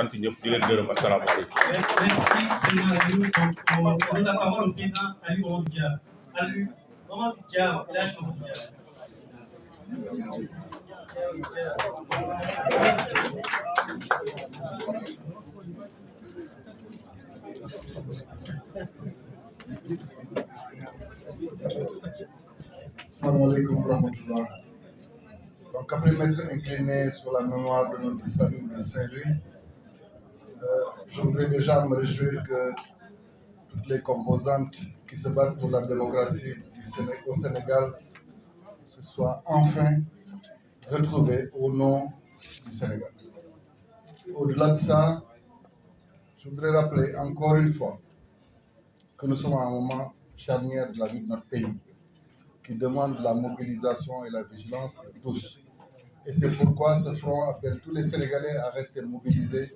sant ñëpp di leen gërëm asalaamaaleykum. Merci. On va donner la parole au président Ali Mamadou Dia. Ali Mamadou Dia, village Mamadou Dia. Assalamu alaikum wa rahmatullah. Donc, après m'être incliné sur la mémoire de nos disparus de Saint-Louis, je voudrais déjà me réjouir que toutes les composantes qui se battent pour la démocratie au Sénégal se soient enfin retrouvées au nom du Sénégal. Au-delà de ça, je voudrais rappeler encore une fois que nous sommes à un moment charnière de la vie de notre pays, qui demande la mobilisation et la vigilance de tous. Et c'est pourquoi ce front appelle tous les Sénégalais à rester mobilisés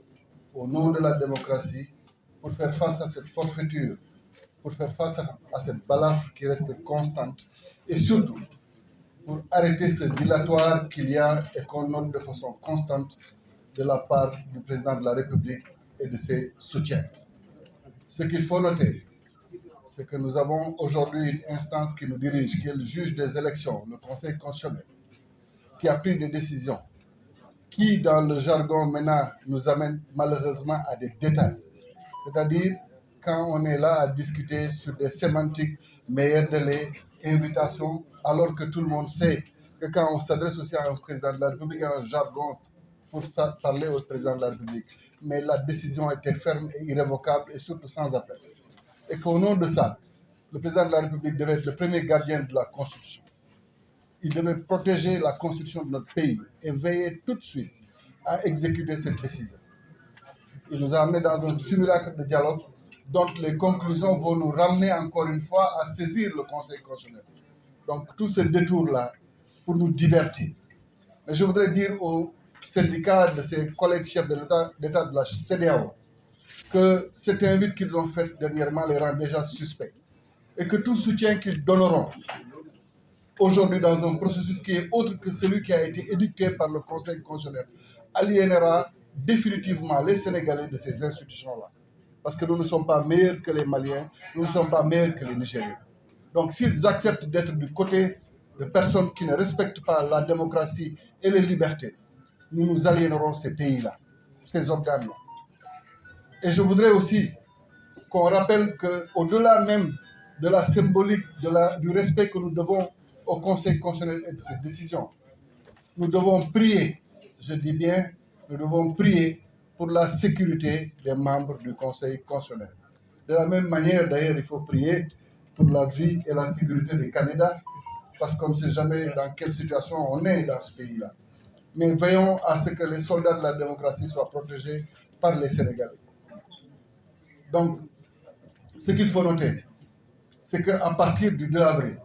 au nom de la démocratie pour faire face à cette forfaiture, pour faire face à cette balafre qui reste constante et surtout pour arrêter ce dilatoire qu'il y a et qu'on note de façon constante de la part du président de la République et de ses soutiens. Ce qu'il faut noter, c'est que nous avons aujourd'hui une instance qui nous dirige, qui est le juge des élections, le Conseil constitutionnel, qui a pris des décisions, qui, dans le jargon maintenant, nous amène malheureusement à des détails. C'est-à-dire, quand on est là à discuter sur des sémantiques, meilleurs délais, invitations, alors que tout le monde sait que quand on s'adresse aussi à un président de la République, il y a un jargon pour parler au président de la République. Mais la décision était ferme et irrévocable et surtout sans appel. Et qu'au nom de ça, le président de la République devait être le premier gardien de la Constitution. Il devait protéger la Constitution de notre pays et veiller tout de suite à exécuter cette décision. Il nous a amenés dans un simulacre de dialogue dont les conclusions vont nous ramener encore une fois à saisir le Conseil constitutionnel. Donc tout ce détour-là pour nous divertir. Mais je voudrais dire aux syndicats de ses collègues chefs de l'État de la CEDEAO que cette invite qu'ils ont faite dernièrement les rend déjà suspects et que tout soutien qu'ils donneront aujourd'hui dans un processus qui est autre que celui qui a été édicté par le Conseil constitutionnel aliénera définitivement les Sénégalais de ces institutions-là. Parce que nous ne sommes pas meilleurs que les Maliens, nous ne sommes pas meilleurs que les Nigériens. Donc s'ils acceptent d'être du côté de personnes qui ne respectent pas la démocratie et les libertés, nous nous aliénerons ces pays-là, ces organes-là. Et je voudrais aussi qu'on rappelle qu'au-delà même de la symbolique, du respect que nous devons au Conseil constitutionnel et de ses décisions, nous devons prier, je dis bien, nous devons prier pour la sécurité des membres du Conseil constitutionnel. De la même manière, d'ailleurs, il faut prier pour la vie et la sécurité des candidats, parce qu'on ne sait jamais dans quelle situation on est dans ce pays-là. Mais veillons à ce que les soldats de la démocratie soient protégés par les Sénégalais. Donc, ce qu'il faut noter, c'est qu'à partir du 2 avril,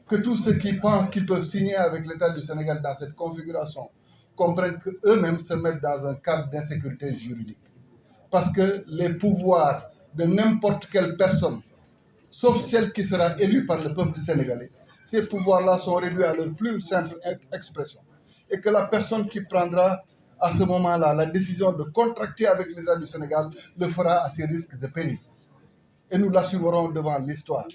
que tous ceux qui pensent qu'ils peuvent signer avec l'État du Sénégal dans cette configuration comprennent qu'eux-mêmes se mettent dans un cadre d'insécurité juridique. Parce que les pouvoirs de n'importe quelle personne, sauf celle qui sera élue par le peuple sénégalais, ces pouvoirs-là sont réduits à leur plus simple expression. Et que la personne qui prendra à ce moment-là la décision de contracter avec l'État du Sénégal le fera à ses risques et périls. Et nous l'assumerons devant l'histoire.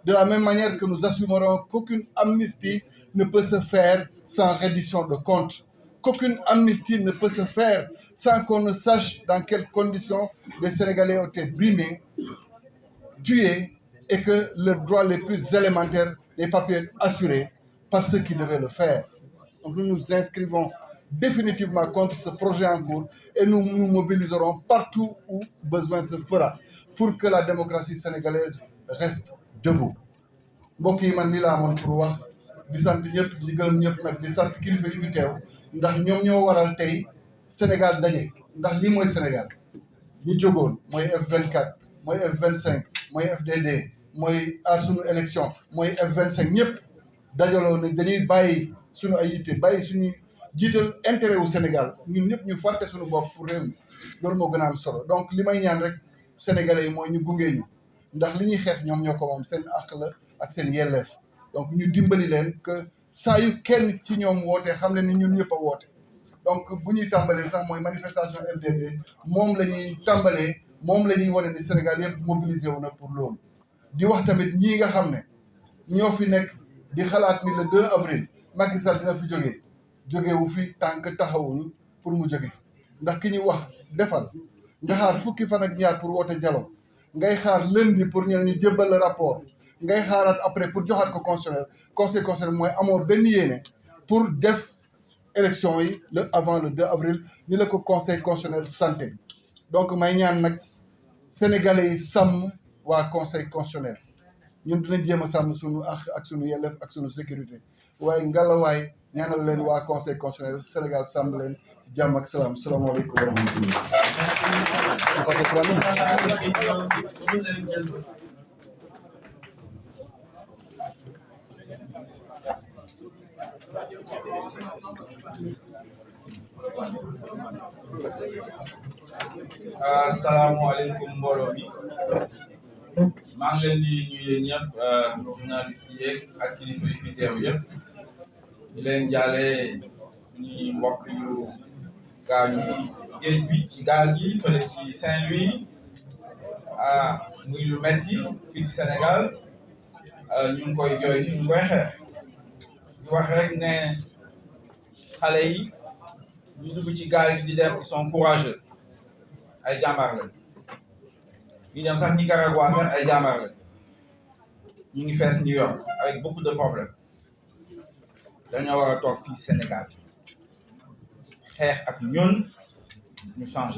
De la même manière que nous assumerons qu'aucune amnistie ne peut se faire sans reddition de comptes, qu'aucune amnistie ne peut se faire sans qu'on ne sache dans quelles conditions les Sénégalais ont été brimés, tués, et que leurs droits les plus élémentaires, les papiers assurés par ceux qui devaient le faire. Donc nous nous inscrivons définitivement contre ce projet en cours et nous nous mobiliserons partout où besoin se fera pour que la démocratie sénégalaise reste debout. mbokk yi man li laa amoon pour wax di sant ñëpp di gërëm ñëpp nag di sant kilifa yi fi teew ndax ñoom ñoo waral tey Sénégal daje ndax lii mooy Sénégal ñi jógoon mooy F24 mooy F25 mooy FDD mooy aar sunu élection mooy F25 ñëpp dajaloo nañ dañuy bàyyi suñu ay yitte bàyyi suñu jiital intérêt wu Sénégal ñun ñëpp ñu fàtte suñu bopp pour réew mi loolu moo gën a am solo donc li may ñaan rek sénégalais yi mooy ñu gunge ñu ndax li ñuy xeex ñoom ñoo ko moom seen àq la ak seen yelleef donc ñu dimbali leen que saa yu kenn ci ñoom wootee xam ne ni ñun ñëpp a woote donc bu ñuy tàmbalee sax mooy manifestation FDD moom la ñuy tàmbalee moom la ñuy wane ni Sénégal yëpp mobilisé wu na pour loolu di wax tamit ñii nga xam ne ñoo fi nekk di xalaat ni le 2 avril Macky Sall dina fi jógee wu fi tànk taxawuñu pour mu jóge fi ndax ki ñu wax defal nga xaar fukki fan ak ñaar pour woote dialogue ngay xaar lundi pour ñu jébbal le rapport ngay xaaraat après pour joxaat ko constitutionnel conseil constitutionnel mooy amoo benn yéene pour def élection yi avant le 2 avril ni la ko conseil constitutionnel santé donc may ñaan nag sénégalais yi sàmm waa conseil constitutionnel ñun dinañ jéem a sàmm suñu ak suñu yelleef ak suñu sécurité waaye ngalawaay ñaanal leen waa conseil constitutionnel Sénégal sàmm leen ci jàmm ak salaam salaamaaleykum wa rahmatulah. asalaamaaleykum mbooloo mi maa ngi leen di nuyu yéen ñëpp journaliste yeeg ak kilifa yi fi teew yëpp di leen jaale suñuy mbokk yu gaañu ci géej bi ci gaal gi fële ci Saint-Louis muy lu metti fii ci Sénégal ñu ngi koy jooyti ñu ngi koy xeex di wax rek ne xale yi ñu dugg ci gaal gi di dem ils sont courageux ay jàmbaar lañ ñu dem sax Nicaragua sax ay jàmbaar lañ ñu ngi fees New York avec beaucoup de problèmes dañoo war a toog fii Sénégal xeex ak ñun ñu changé